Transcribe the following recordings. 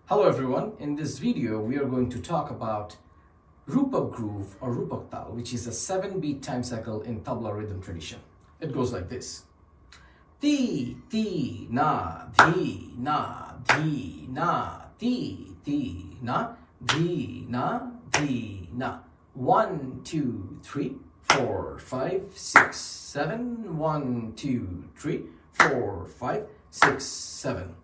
Hello everyone, in this video we are going to talk about Rupak groove or Rupak Tal, which is a 7-beat time cycle in tabla rhythm tradition. It goes like this. Ti, ti, na, di, na, di, na, ti, ti, na, di, na, di, na. 1, 2, 3, 4, 5, 6, 7. 1, 2, 3, 4, 5, 6, 7.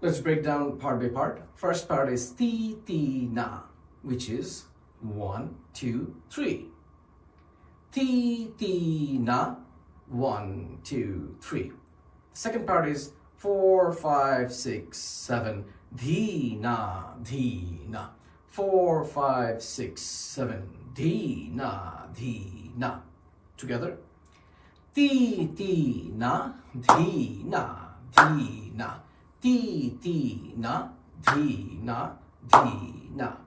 Let's break down part by part. First part is ti, ti, na, which is 1, 2, 3. Ti, ti, na, 1, 2, 3. Second part is 4, 5, 6, 7. Di, na, di, na. 4, 5, 6, 7. Di, na, di, na. Together. Ti, ti, na, di, na, di, na. Ti, ti, na, di, na, di, na.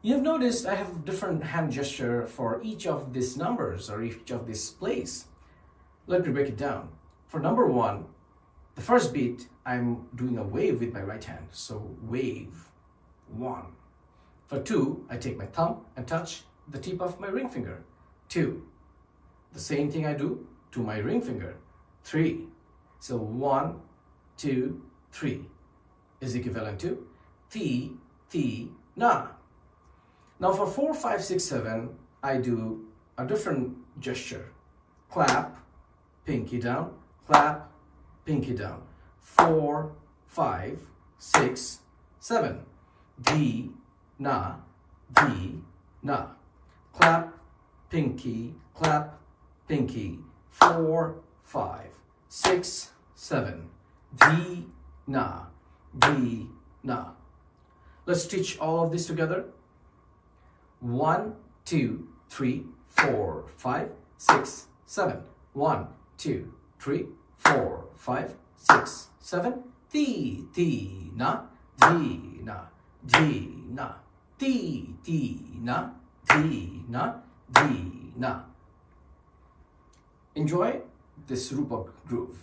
You have noticed I have different hand gesture for each of these numbers or each of these plays. Let me break it down. For number 1, the first beat, I'm doing a wave with my right hand. So wave, 1. For 2, I take my thumb and touch the tip of my ring finger. 2. The same thing I do to my ring finger. 3. So 1, 2, 3 is equivalent to ti, ti, na. Now for 4, 5, 6, 7, I do a different gesture. Clap, pinky down, clap, pinky down. 4, 5, 6, 7. Di, na, di, na. Clap, pinky, clap, pinky. 4, 5, 6, 7. Di, na, di, na. Let's teach all of this together. 1, 2, 3, 4, 5, 6, 7. 1, 2, 3, 4, 5, 6, 7. Ti, ti, na, di, na, di, na. Ti, ti, na, di, na, di, na. Enjoy this Rupak groove.